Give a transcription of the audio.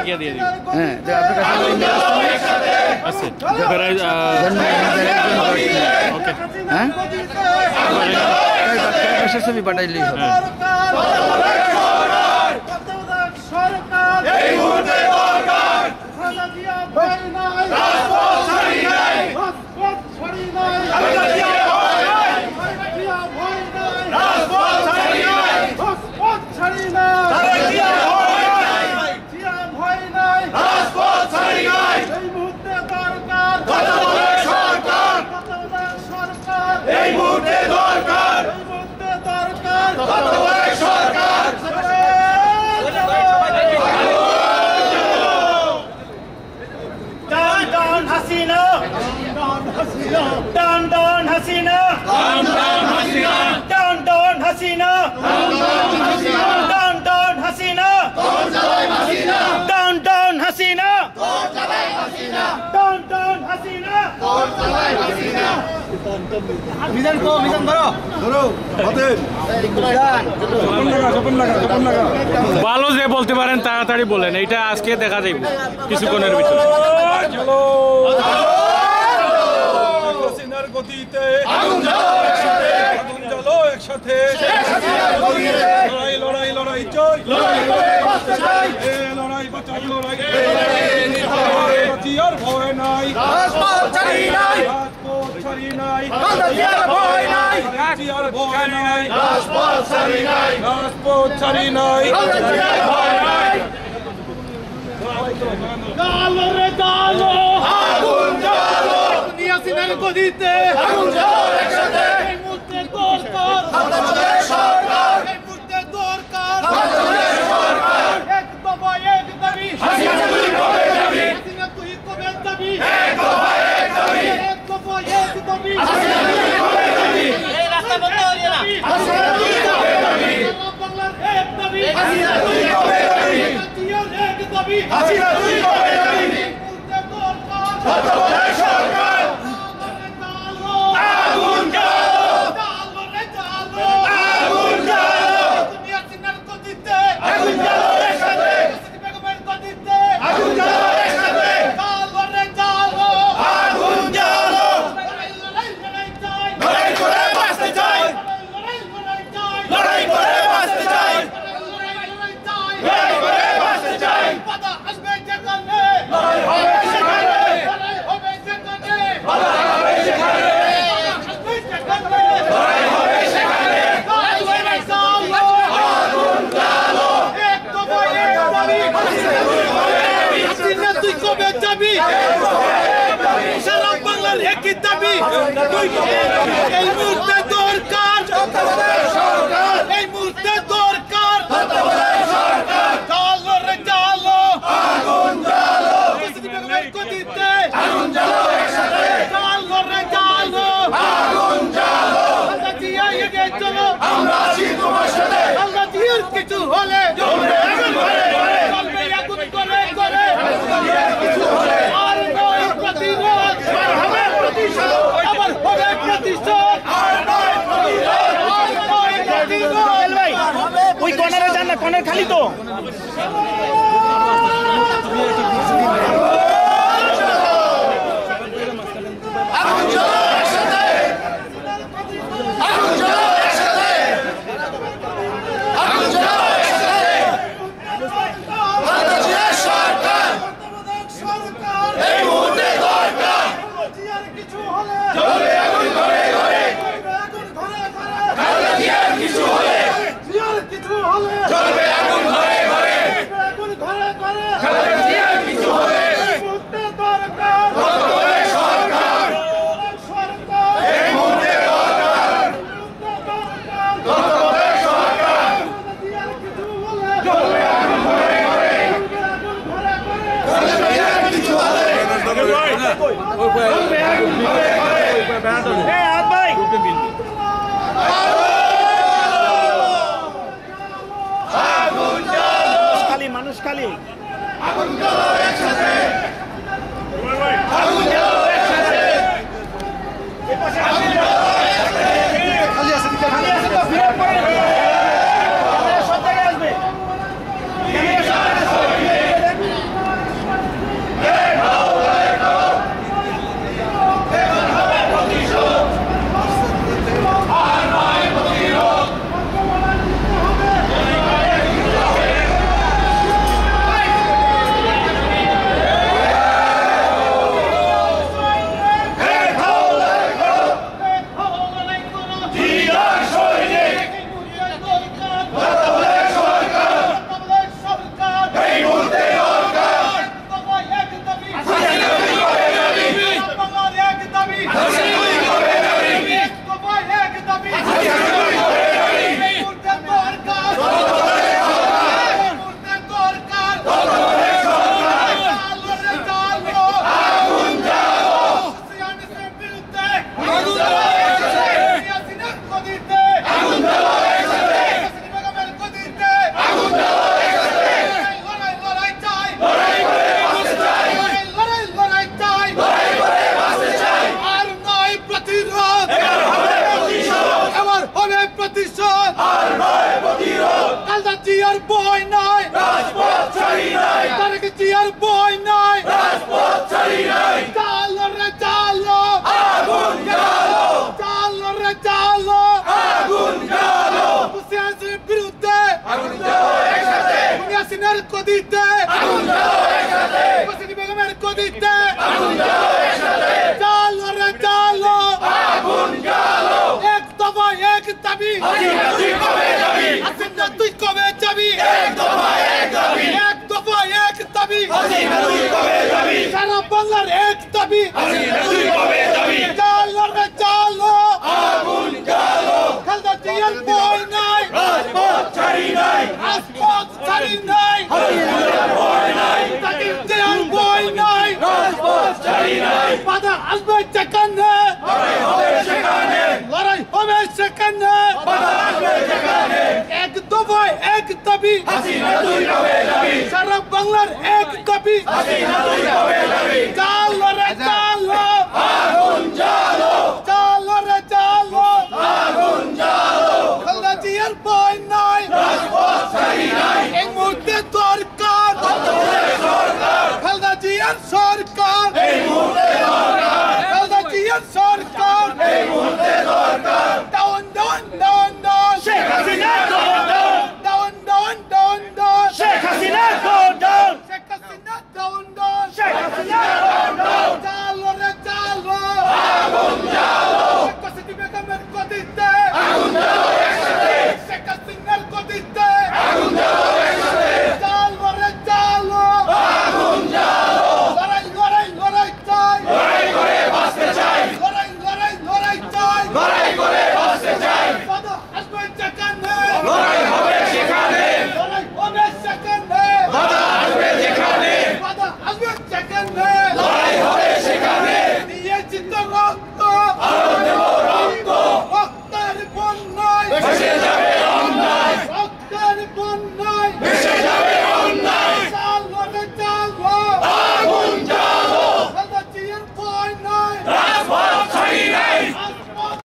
গিয়ে দিয়ে দিব। হ্যাঁ, আপনার কাছে আছে ওকে হ্যাঁ ছবি পাঠাইলেই হবে। ভালো যে বলতে পারেন তাড়াতাড়ি বলেন, এইটা আজকে দেখা যাইব কিছুক্ষণের ভিতরে। গতিতে আগুন জ্বালো একসাথে, লড়াই লড়াই লড়াই জয়, লড়াই বাঁচাই লড়াই, আর ভয় নাই, রাজপথ ছাড়ি নাই, রাজপথ ছাড়ি নাই, আর ভয় নাই, আর ভয় নাই, রাজপথ ছাড়ি নাই, রাজপথ ছাড়ি নাই, ভয় নাই। জালো রে জালো, আগুন জ্বালো, নিয়াসিনের গদিতে আগুন জ্বালো একসাথে, এই মুহূর্তে দরকার বাংলাদেশ সরকার, এই মুহূর্তে দরকার বাংলাদেশ সরকার, এক দফা এক দাবি, হাসিনা তুই কবে যাবি, হাসিনা তুই কবে যাবি, এক দফা এক দাবি, এক দফা এক দাবি, হাসিনা তুই কবে যাবি, এই রাস্তা বন্ধ করিয়ে না, হাসিনা তুই কবে যাবি, বাংলার এক দাবি, হাসিনা তুই কবে যাবি, জিয়ার এক দাবি, হাসিনা তুই কবে যাবি, এই মুহূর্তে দরকার বাংলাদেশ সরকার, জালো আগুন জ্বালো, জালো রে জালো, আগুন জ্বালো, নিয়াসিনের গদিতে আগুন জ্বালো একসাথে, বেগমের গদিতে আগুন জ্বালো একসাথে, জালো রে জালো, আগুন জ্বালো, লড়াই করে বাঁচতে চাই, লড়াই করে বাঁচতে চাই, লড়াই করে বাঁচতে চাই, লড়াই হবে সেখানে, লড়াই হবে সেখানে, লড়াই হবে সেখানে, আগুন জ্বালো, তুই কবে যাবি, সারা বাংলার একই দাবি, এই মুহূর্তে দরকার, সরকার, এই মুহূর্তে দরকার, সরকার, জালো রে জালো, আগুন জ্বালো, বেগমের গদিতে আগুন জ্বালো একসাথে, জালো রে জালো, আগুন জ্বালো, আল্লাহ দিয়া এগিয়ে চলো, আমরা আছি তোমার সাথে, আল্লাহ দিয়ার কিছু হলে জ্বলবে আগুন ঘরে ঘরে, চলবে আগুন করে করে, কিছু হলে আর নয় প্রতিরোধ, এবার হবে প্রতিশোধ, আবার হবে প্রতিশোধ, আর নয় প্রতিরোধ, আর নয় প্রতিরোধ। ভাই ওই কর্নারে যান না, কর্নার খালি তো। আগুন জ্বালো একসাথে, আগুন জ্বালো একসাথে, আগুন জ্বালো একসাথে, বাংলাদেশ সরকার, এই মুহূর্তে দরকার, জ্বলবে আগুন ঘরে ঘরে, খালেদা জিয়ার কিছু হলে, জ্বলবে আগুন ঘরে ঘরে, খালেদা জিয়ার কিছু হলে, বাংলাদেশ সরকার, এই মুহূর্তে দরকার, বাংলাদেশ সরকার, জ্বলবে আগুন ঘরে ঘরে, খালেদা জিয়ার কিছু হলে, জ্বলবে আগুন ঘরে ঘরে, আগুন জ্বালো, খালি মানুষ খালি আগুন জ্বালো একসাথে, আগুন জ্বালো একসাথে, আগুন জ্বালো একসাথে, সব জায়গায় আসবে। গদিতে মুসিদ বেগমের গদিতে চালো রে চালো এক দফা এক দাবি হাসিনা তুই কবে যাবি এক দফা এক দাবি সারা বাংলার এক দাবি চালো রে চালো খালদা জিয়ার বই নাই রাজপথ ছাড়ি নাই তাকিব জিয়ার বই নাই বাধা আসবে যেখানে লড়াই হবে সেখানে এক দফায় এক দাবি সারা বাংলার এক দাবি চালো রে চালো চালো রে চালো খালদা জিয়ার বই নাই এই মুহূর্তে দরকার খালদা জিয়ার